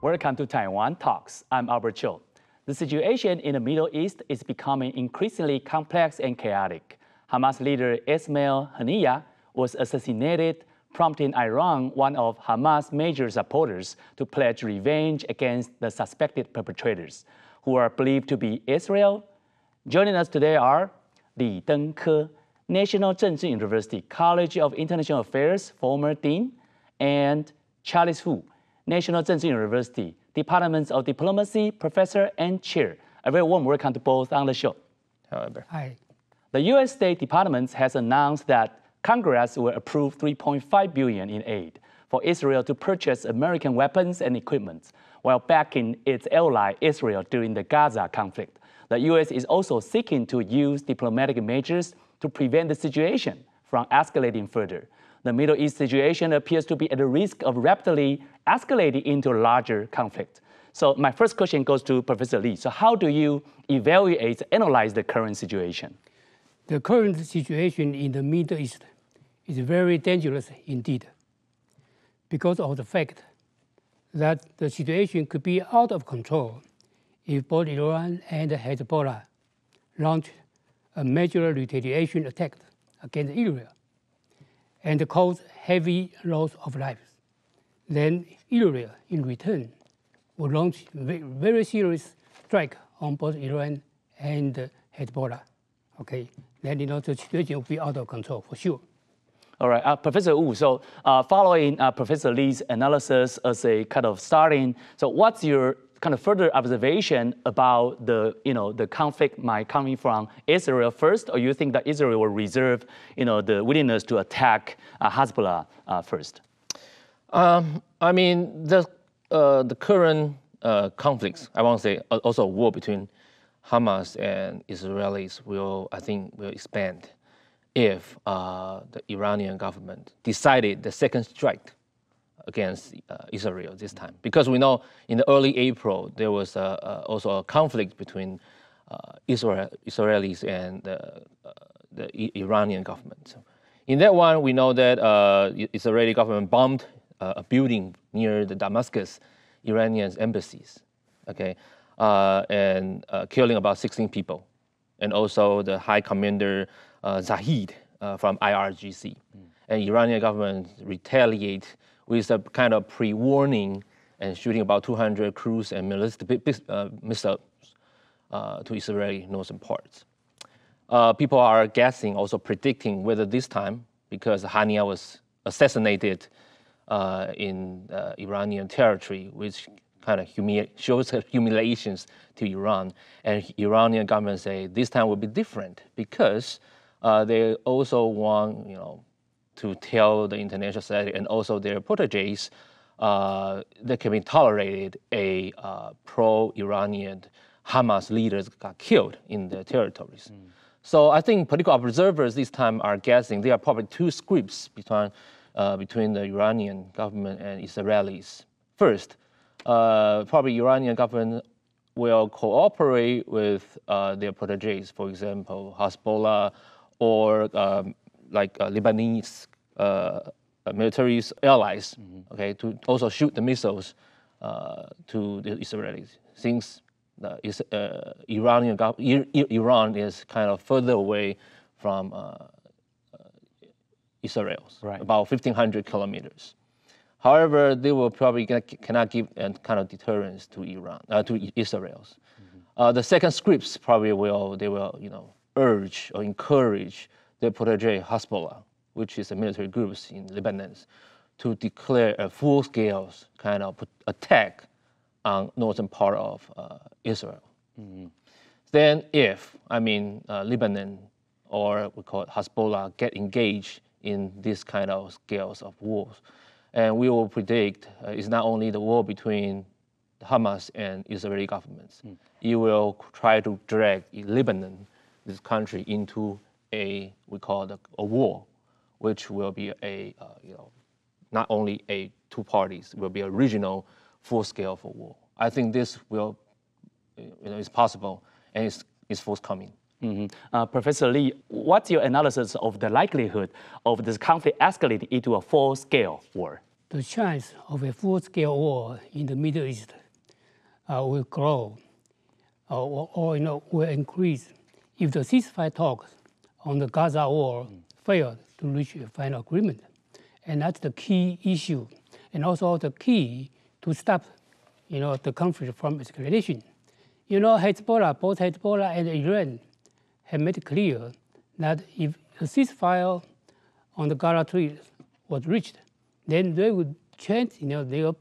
Welcome to Taiwan Talks. I'm Albert Cho. The situation in the Middle East is becoming increasingly complex and chaotic. Hamas leader Ismail Haniyeh was assassinated, prompting Iran, one of Hamas' major supporters, to pledge revenge against the suspected perpetrators, who are believed to be Israel. Joining us today are the Deng-ker National Chengchi University College of International Affairs former dean, and Charles Hu, National Chengchi University Department of Diplomacy professor and chair. A very warm welcome to both on the show. However, hi. The U.S. State Department has announced that Congress will approve $3.5 billion in aid for Israel to purchase American weapons and equipment, while backing its ally Israel during the Gaza conflict. The U.S. is also seeking to use diplomatic measures to prevent the situation from escalating further. The Middle East situation appears to be at the risk of rapidly escalating into a larger conflict. So my first question goes to Professor Lee. So how do you evaluate, analyze the current situation? The current situation in the Middle East is very dangerous indeed, because of the fact that the situation could be out of control if both Iran and Hezbollah launch a major retaliation attack against Israel and cause heavy loss of lives. Then Israel, in return, will launch very serious strike on both Iran and Hezbollah. Okay, then the situation will be out of control for sure. All right, Professor Wu, so following Professor Lee's analysis as a kind of starting, so what's your kind of further observation about the conflict might coming from Israel first, or you think that Israel will reserve the willingness to attack Hezbollah first? I mean, the current conflicts, I want to say also a war between Hamas and Israelis will expand if the Iranian government decided the second strike against Israel this time. Because we know in the early April, there was also a conflict between Israelis and the Iranian government. So in that one, we know that Israeli government bombed a building near the Damascus Iranian embassies, okay, and killing about 16 people. And also the high commander Zahid from IRGC. And Iranian government retaliate with a kind of pre-warning and shooting about 200 cruise and missiles to Israeli northern parts. People are guessing, also predicting whether this time, because Haniyeh was assassinated in Iranian territory, which kind of shows humiliations to Iran. And Iranian government say this time will be different because they also want, to tell the international society and also their proteges that can be tolerated a pro-Iranian Hamas leaders got killed in their territories. So I think political observers this time are guessing there are probably two scripts between the Iranian government and Israelis. First, probably Iranian government will cooperate with their proteges, for example, Hezbollah or Lebanese military allies, okay, to also shoot the missiles to the Israelis, since Iran is kind of further away from Israel, right, about 1,500 kilometers. However, they will probably cannot give a kind of deterrence to Israel. The second scripts probably they will urge or encourage their protege Hezbollah, which is a military groups in Lebanon, to declare a full-scale kind of attack on northern part of Israel. Then if, Lebanon, or we call it Hezbollah, get engaged in this kind of scales of wars, and we will predict it's not only the war between Hamas and Israeli governments. It will try to drag Lebanon, this country, into we call it a war, which will be not only a two parties, it will be a regional full-scale for war. I think this will, is possible and is forthcoming. Professor Lee, what's your analysis of the likelihood of this conflict escalating into a full-scale war? the chance of a full-scale war in the Middle East will grow or will increase if the ceasefire talks on the Gaza war fail to reach a final agreement. And that's the key issue, and also the key to stop the conflict from escalation. Hezbollah, both Hezbollah and Iran have made it clear that if a ceasefire on the Gaza Tree was reached, then they would change their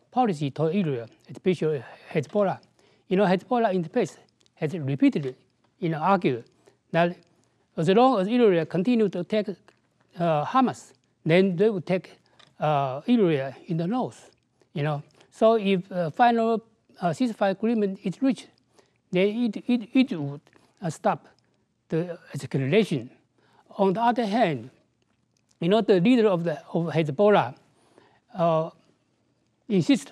policy toward Israel, especially Hezbollah. Hezbollah in the past has repeatedly argued that as long as Israel continues to attack Hamas, then they would take Israel in the north. So if a final ceasefire agreement is reached, then it would stop the escalation. On the other hand, the leader of Hezbollah insists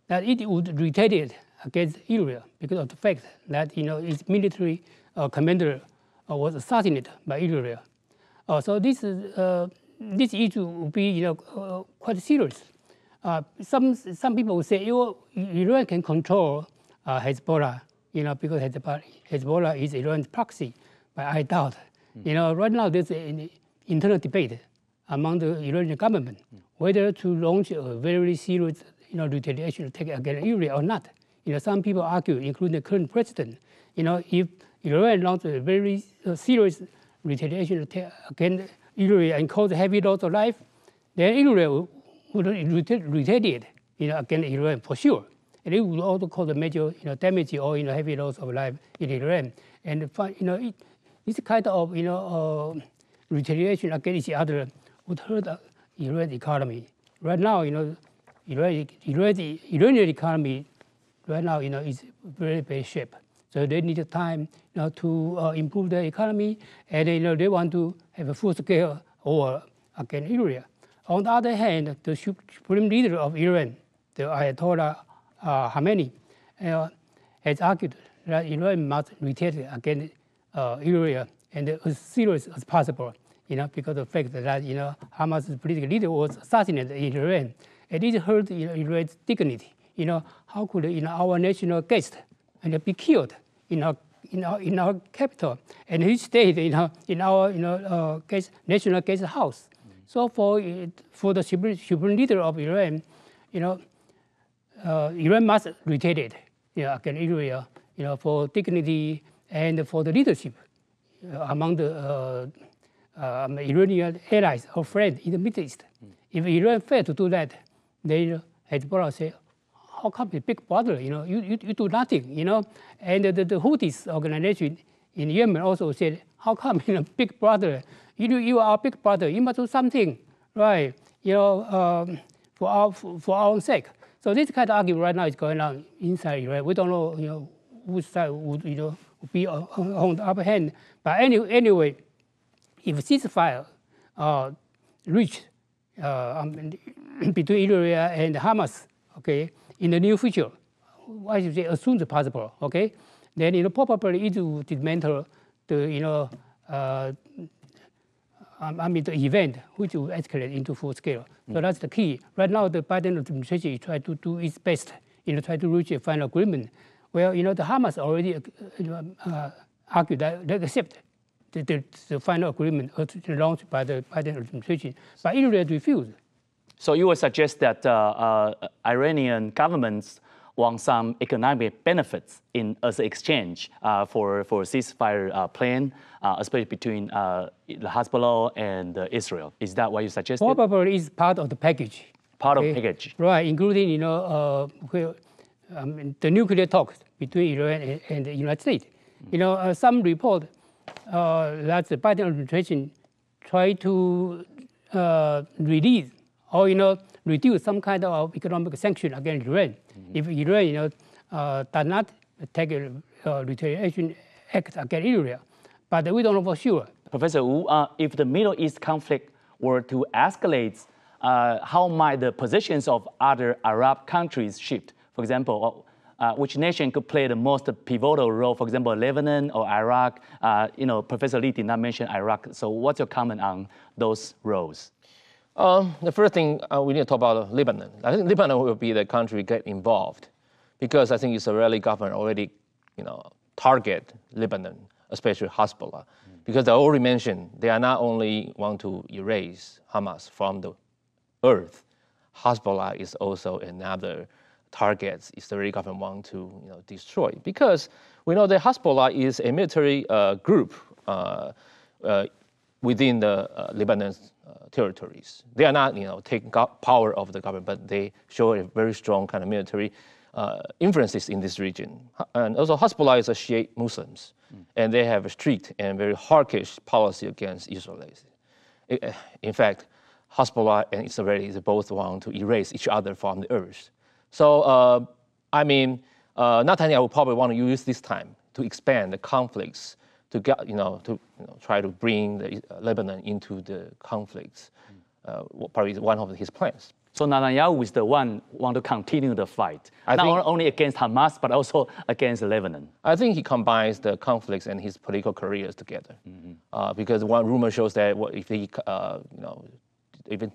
that it would retaliate against Israel because of the fact that its military commander was assassinated by Israel. So this issue will be quite serious. Some people will say Iran can control Hezbollah, because Hezbollah is Iran's proxy, but I doubt. Right now there's an internal debate among the Iranian government whether to launch a very serious retaliation attack against Israel or not. Some people argue, including the current president, if Iran launches a very serious retaliation attack against Israel and cause heavy loss of life, then Israel would retaliate against Iran for sure. And it would also cause a major damage or heavy loss of life in Iran. And this kind of retaliation against each other would hurt Iran's economy. Right now, Iranian economy right now is very bad shape. So they need time to improve their economy, and they want to have a full-scale war against Israel. On the other hand, the supreme leader of Iran, the Ayatollah Khamenei, has argued that Iran must retaliate against Israel and as serious as possible, because of the fact that Hamas' political leader was assassinated in Iran, and it hurt Iran's dignity. How could our national guest be killed in our capital, and he stayed in our national guest house? So for the supreme leader of Iran, Iran must retaliate against Israel, for dignity and for the leadership among the Iranian allies or friends in the Middle East. If Iran fails to do that, then Hezbollah say, how come the big brother, you do nothing, And the Houthis organization in Yemen also said, how come, big brother, you are our big brother, you must do something, right, for our own sake. So this kind of argument right now is going on inside Iran. We don't know, which side would, be on the upper hand. But anyway, if ceasefire reached between Israel and Hamas, okay, in the near future, I should say as soon as possible, okay, then probably it will dismantle the the event which will escalate into full scale. So that's the key. Right now, the Biden administration is trying to do its best, try to reach a final agreement. Well, the Hamas already argued that they accept the final agreement launched by the Biden administration, but Israel refused. So you would suggest that Iranian governments want some economic benefits as an exchange for ceasefire plan, especially between the Hezbollah and Israel. Is that what you suggested? Probably is part of the package. Part of the package. Right, including the nuclear talks between Iran and the United States. Some report that the Biden administration tried to release or reduce some kind of economic sanction against Iran. If Iran does not take a retaliation act against Israel, but we don't know for sure. Professor Wu, if the Middle East conflict were to escalate, how might the positions of other Arab countries shift? For example, which nation could play the most pivotal role? For example, Lebanon or Iraq. Professor Lee did not mention Iraq. So what's your comment on those roles? The first thing we need to talk about Lebanon. I think Lebanon will be the country get involved because I think Israeli government already, target Lebanon, especially Hezbollah, because I already mentioned they are not only want to erase Hamas from the earth. Hezbollah is also another target Israeli government want to destroy, because we know that Hezbollah is a military group within the Lebanon's territories. They are not taking power of the government, but they show a very strong kind of military influences in this region. And also Hezbollah is a Shiite Muslims, and they have a strict and very hawkish policy against Israelis. In fact, Hezbollah and Israelis both want to erase each other from the earth. So, Netanyahu will probably want to use this time to expand the conflicts, to get, try to bring the Lebanon into the conflicts. Probably one of his plans. So Netanyahu is the one want to continue the fight, not only against Hamas, but also against Lebanon. I think he combines the conflicts and his political careers together, because one rumor shows that if he, even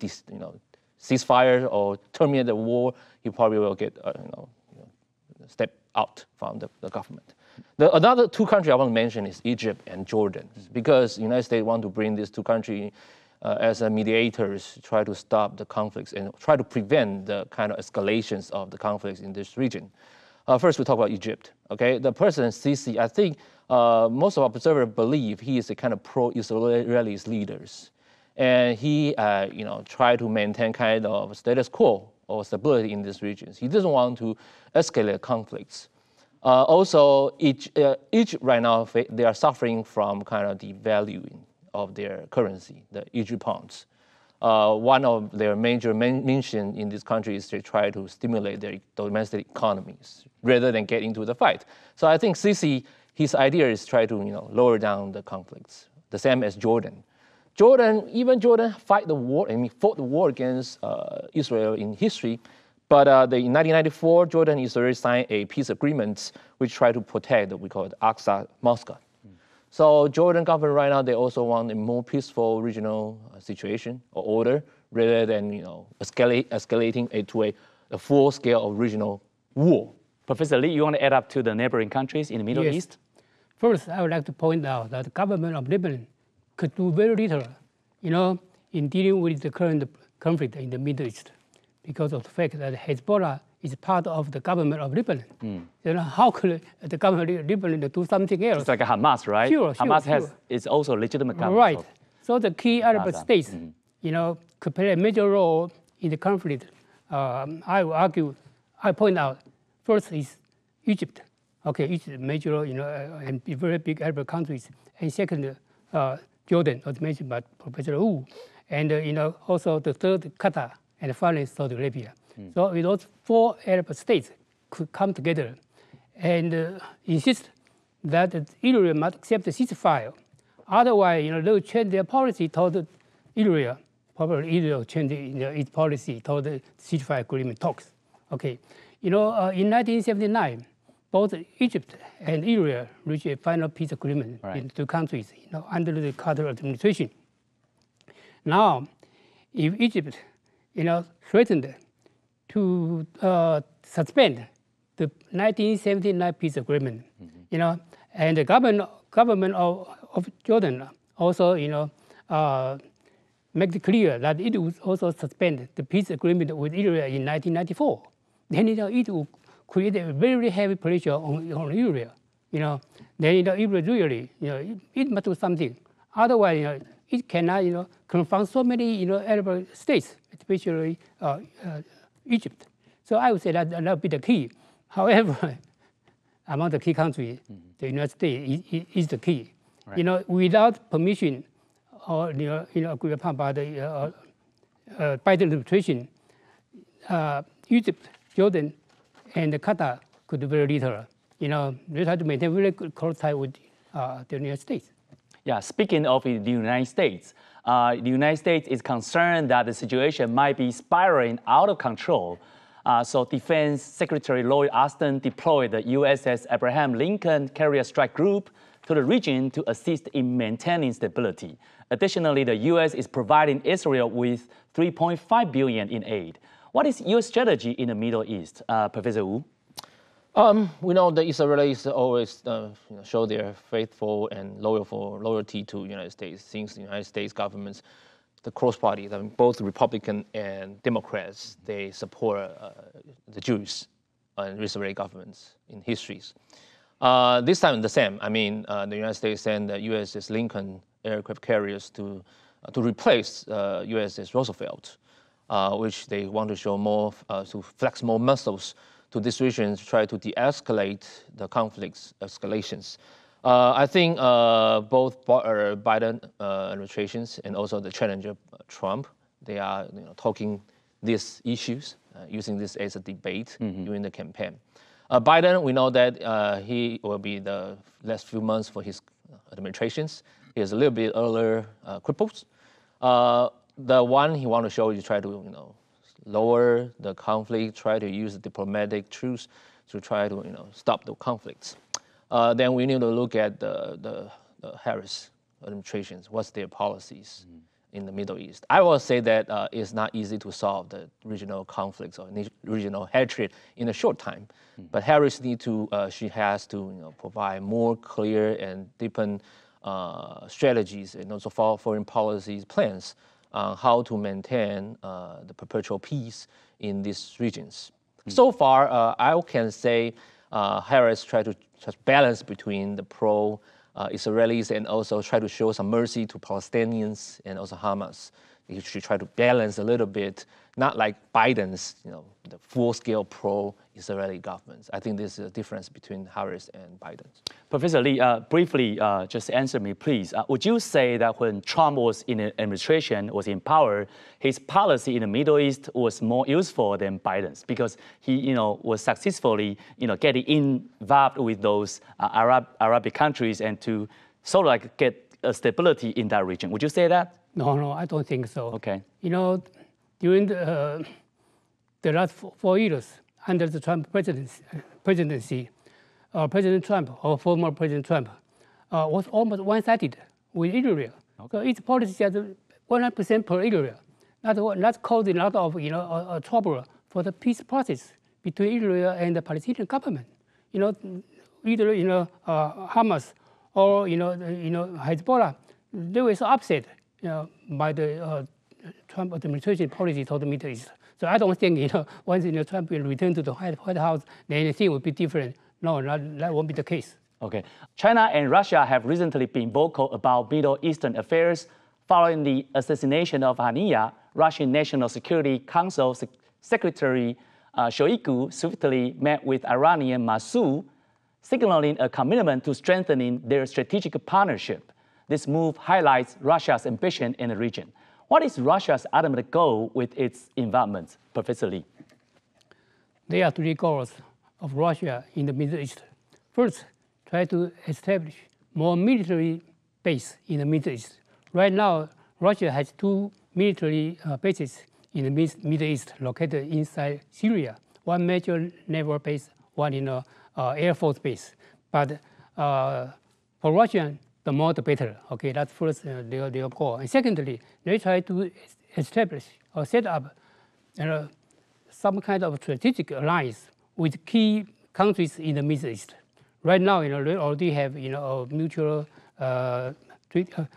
ceasefire or terminate the war, he probably will get, step out from the government. Another two countries I want to mention is Egypt and Jordan, because the United States want to bring these two countries as mediators, try to stop the conflicts and try to prevent the kind of escalations of the conflicts in this region. First, we talk about Egypt. Okay, the President Sisi, I think most of observers believe he is a kind of pro-Israeli leaders, and he, tried to maintain kind of status quo or stability in these regions. He doesn't want to escalate conflicts. Also, Egypt right now, they are suffering from kind of devaluing of their currency, the Egypt pounds. One of their major mission in this country is to try to stimulate their domestic economies rather than get into the fight. So I think Sisi, his idea is try to lower down the conflicts. The same as Jordan. Even Jordan fought the war against Israel in history. But in 1994, Jordan and Israel signed a peace agreement which try to protect what we call the Aqsa Mosque. So Jordan government right now, they also want a more peaceful regional situation or order rather than escalating to a full scale of regional war. Professor Lee, you want to add up to the neighboring countries in the Middle East? First, I would like to point out that the government of Lebanon could do very little, in dealing with the current conflict in the Middle East, because of the fact that Hezbollah is part of the government of Lebanon. How could the government of Lebanon do something else? It's like a Hamas, right? Sure, Hamas is also a legitimate government. Right. So the key Arab states, could play a major role in the conflict. I point out, first is Egypt. Okay, Egypt is major, and very big Arab countries. And second, Jordan, as mentioned by Professor Wu. And, also the third, Qatar, and finally Saudi Arabia. So those four Arab states could come together and insist that Israel must accept the ceasefire. Otherwise, they will change their policy toward Israel. Probably Israel change its policy toward the ceasefire agreement talks. Okay, in 1979, both Egypt and Israel reached a final peace agreement in two countries, under the Carter administration. Now, if Egypt, threatened to suspend the 1979 peace agreement, and the government of Jordan also, make it clear that it would also suspend the peace agreement with Israel in 1994. Then, it will create a very heavy pressure on Israel. Then, Israel really, it must do something. Otherwise, it cannot, confront so many, Arab states, especially Egypt. So I would say that would be the key. However, among the key countries, the United States is the key. Right. Without permission or agreed upon by the Biden administration, Egypt, Jordan, and Qatar could do very little. They try to maintain very close tie with the United States. Yeah, speaking of the United States, the United States is concerned that the situation might be spiraling out of control. So Defense Secretary Lloyd Austin deployed the USS Abraham Lincoln Carrier Strike Group to the region to assist in maintaining stability. Additionally, the U.S. is providing Israel with $3.5 billion in aid. What is your strategy in the Middle East, Professor Wu? We know the Israelis always show their faithful and loyalty to the United States. Since the United States governments, the cross parties, both Republican and Democrats, they support the Jews and Israeli governments in histories. This time the same. I mean, the United States sent the USS Lincoln aircraft carriers to replace USS Roosevelt, which they want to show more, to flex more muscles to this region to try to de-escalate the conflict's escalations. I think both Biden administrations and also the challenger Trump, they are talking these issues, using this as a debate during the campaign. Biden, we know that he will be the last few months for his administrations. He is a little bit earlier cripples. The one he wants to show is try to lower the conflict, try to use diplomatic truce to try to stop the conflicts. Then we need to look at the Harris administrations. What's their policies in the Middle East? I will say that it's not easy to solve the regional conflicts or regional hatred in a short time. But Harris she has to provide more clear and deepened strategies and also foreign policies plans on how to maintain the perpetual peace in these regions. So far, I can say Harris tried to just balance between the pro-Israelis and also try to show some mercy to Palestinians and also Hamas. He should try to balance a little bit, not like Biden's, the full-scale pro-Israeli governments. I think there's a difference between Harris and Biden. Professor Lee, briefly, just answer me, please. Would you say that when Trump was in the administration, was in power, his policy in the Middle East was more useful than Biden's because he, was successfully, getting involved with those Arabic countries and to sort of like get a stability in that region? Would you say that? No, I don't think so. Okay. During the last 4 years under the Trump presidency, President Trump or former President Trump was almost one-sided with Israel. Okay. So its policy is 100% pro-Israel. That caused a lot of trouble for the peace process between Israel and the Palestinian government. Either Hamas or Hezbollah, they were so upset by the Trump administration policy toward the Middle East. So I don't think once Trump will return to the White House, then anything will be different. No, that won't be the case. Okay. China and Russia have recently been vocal about Middle Eastern affairs following the assassination of Haniyeh. Russian National Security Council Secretary Shoigu swiftly met with Iranian Massoud, signaling a commitment to strengthening their strategic partnership. This move highlights Russia's ambition in the region. What is Russia's ultimate goal with its involvement, Professor Lee? There are 3 goals of Russia in the Middle East. First, try to establish more military base in the Middle East. Right now, Russia has 2 military bases in the Middle East located inside Syria. One major naval base, one Air Force base. But for Russia, the more the better. Okay, that's first their goal. And secondly, they try to establish or set up some kind of strategic alliance with key countries in the Middle East. Right now, they already have a mutual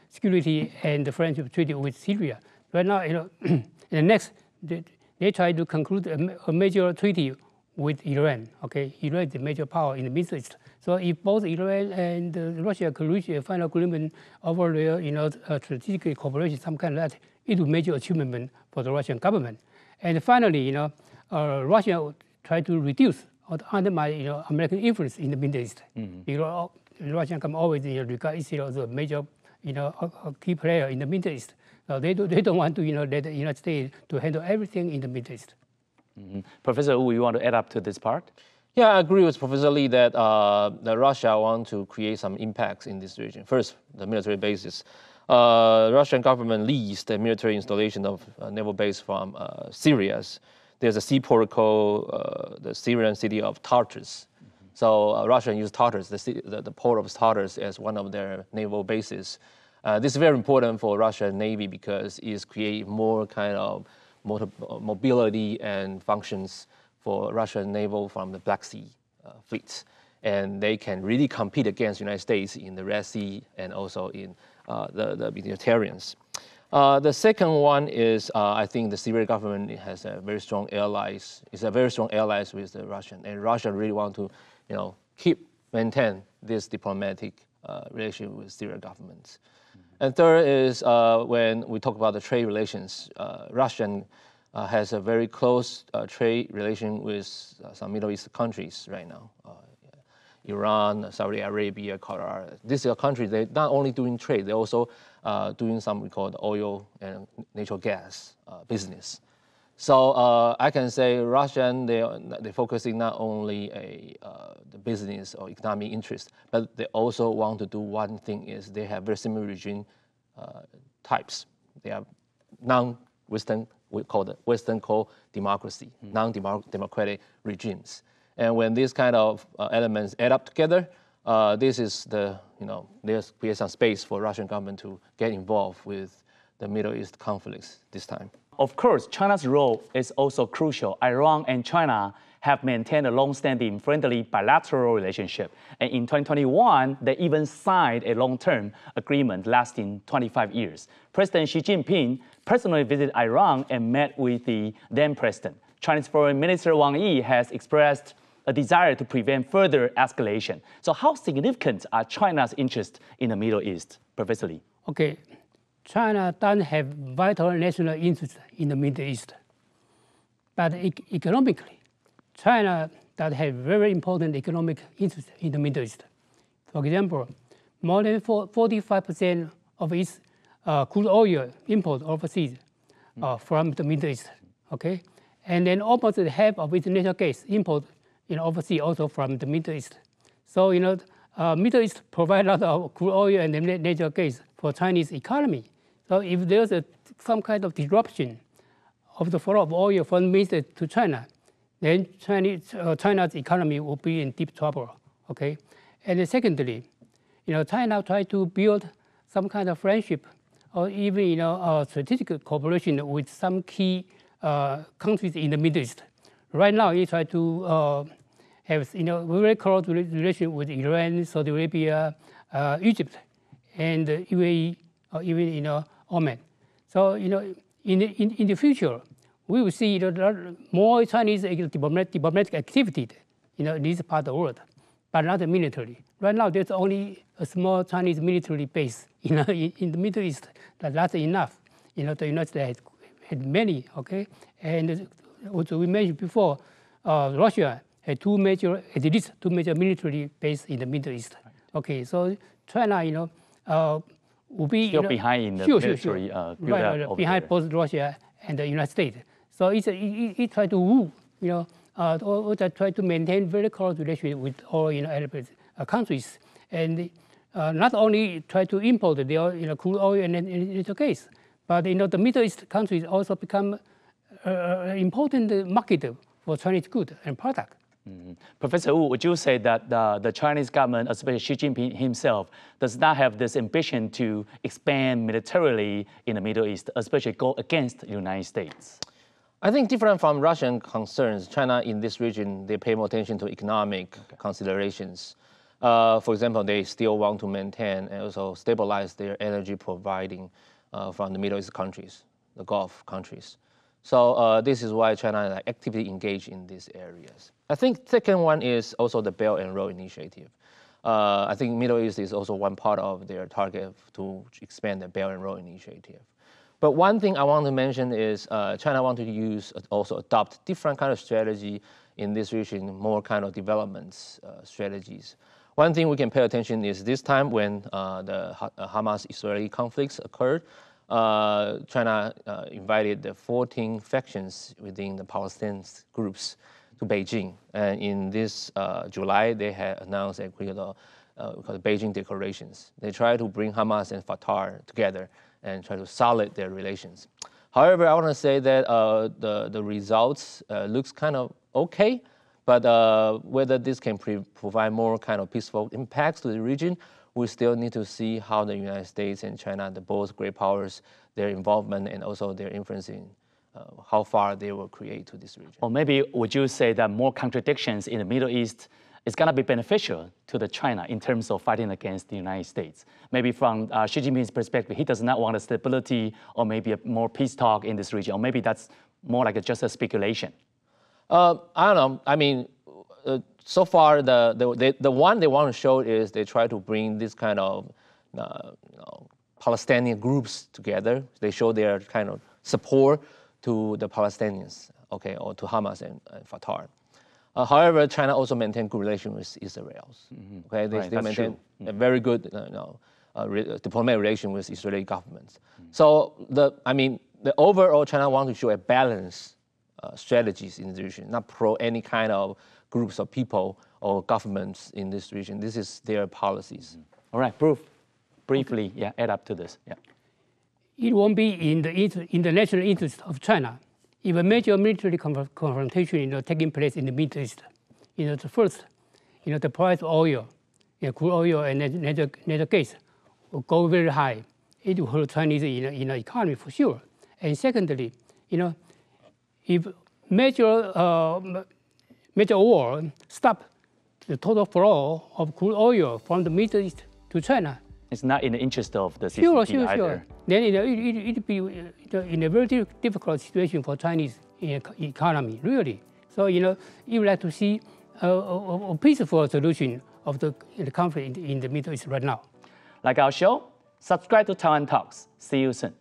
security and friendship treaty with Syria. Right now, in the next, they try to conclude a major treaty with Iran. Okay, Iran is the major power in the Middle East. So if both Iran and Russia could reach a final agreement over their strategic cooperation, some kind of that, it will be a major achievement for the Russian government. And finally, Russia try to reduce or undermine American influence in the Middle East. Because the Russian government always regard Israel as a major a key player in the Middle East. So they don't want to let the United States to handle everything in the Middle East. Professor Wu, you want to add up to this part? Yeah, I agree with Professor Lee that Russia wants to create some impacts in this region. First, the military bases. Russian government leased the military installation of a naval base from Syria. there's a seaport called the Syrian city of Tartus. So Russia used Tartus, the port of Tartus, as one of their naval bases. This is very important for Russian Navy because it creates more kind of mobility and functions for Russian naval from the Black Sea fleets. And they can really compete against the United States in the Red Sea and also in the Mediterranean. The second one is, I think the Syrian government has a very strong allies. It's a very strong allies with the Russian, and Russia really want to, maintain this diplomatic relationship with Syrian governments. And third is when we talk about the trade relations, Russia has a very close trade relation with some Middle East countries right now. Iran, Saudi Arabia, Qatar. These are countries, they're not only doing trade, they're also doing some we call the oil and natural gas business. So I can say Russian, they're focusing not only the business or economic interest, but they also want to do one thing is they have very similar regime types. They are non-Western, we call it Western co-democracy, non-democratic regimes. And when these kind of elements add up together, this is there's create some space for Russian government to get involved with the Middle East conflicts this time. Of course, China's role is also crucial. Iran and China have maintained a long-standing friendly bilateral relationship. And in 2021, they even signed a long-term agreement lasting 25 years. President Xi Jinping personally visited Iran and met with the then president. Chinese Foreign Minister Wang Yi has expressed a desire to prevent further escalation. So how significant are China's interests in the Middle East, Professor Lee? Okay, China doesn't have vital national interest in the Middle East. But economically, China does have very important economic interest in the Middle East. For example, more than 45% of its crude oil import overseas from the Middle East. Okay, and then almost half of its natural gas import overseas also from the Middle East. So Middle East provides a lot of crude oil and natural gas for Chinese economy. So if there's some kind of disruption of the flow of oil from Middle East to China, then China's economy will be in deep trouble. Okay, and then secondly, China tried to build some kind of friendship or even strategic cooperation with some key countries in the Middle East. Right now, he tried to have very close relation with Iran, Saudi Arabia, Egypt, and UAE, or even Oman. So in the future, we will see more Chinese diplomatic activity in this part of the world, but not military. Right now, there's only a small Chinese military base in the Middle East. That's enough. The United States had many. Okay, and what we mentioned before, Russia had at least two major military bases in the Middle East. Okay, so China, will be still behind in the military build-up behind both Russia and the United States. So it tried to woo, or try to maintain very close relations with all Arab countries, and not only try to import their crude oil and natural gas, but the Middle East countries also become an important market for Chinese goods and products. Mm-hmm. Professor Wu, would you say that the Chinese government, especially Xi Jinping himself, does not have this ambition to expand militarily in the Middle East, especially go against the United States? I think different from Russian concerns, China in this region, they pay more attention to economic considerations. For example, they still want to maintain and also stabilize their energy providing from the Middle East countries, the Gulf countries. So this is why China is actively engaged in these areas. I think second one is also the Belt and Road Initiative. I think Middle East is also one part of their target to expand the Belt and Road Initiative. But one thing I want to mention is China want to also adopt different kind of strategy in this region, more kind of development strategies. One thing we can pay attention is this time when the Hamas-Israeli conflicts occurred, China invited the 14 factions within the Palestinian groups to Beijing. And in this July, they had announced a called Beijing Declarations. They try to bring Hamas and Fatah together and try to solid their relations. However, I want to say that the results looks kind of okay, but whether this can provide more kind of peaceful impacts to the region, we still need to see how the United States and China, the both great powers, their involvement and also their influencing, how far they will create to this region. Or maybe would you say that more contradictions in the Middle East is going to be beneficial to the China in terms of fighting against the United States? Maybe from Xi Jinping's perspective, he does not want a stability or maybe a more peace talk in this region, or maybe that's more like just a speculation. I don't know. I mean, so far the one they want to show is they try to bring this kind of Palestinian groups together. They show their kind of support to the Palestinians, okay, or to Hamas and Fatah. However, China also maintains good relations with Israel. Okay, they still maintain a very good diplomatic relation with Israeli governments. So the overall China wants to show a balanced strategies in the region, not pro any kind of groups of people or governments in this region. This is their policies. All right, briefly, add up to this. Yeah. It won't be in the national interest of China if a major military confrontation taking place in the Middle East. The first, the price of oil, crude oil and natural gas will go very high. It will hurt Chinese economy for sure. And secondly, if major war stop the total flow of crude oil from the Middle East to China, it's not in the interest of the CCP either. Sure. Then it'd be in a very difficult situation for Chinese economy, really. So you would like to see a peaceful solution of the conflict in the Middle East right now. Like our show, subscribe to Taiwan Talks. See you soon.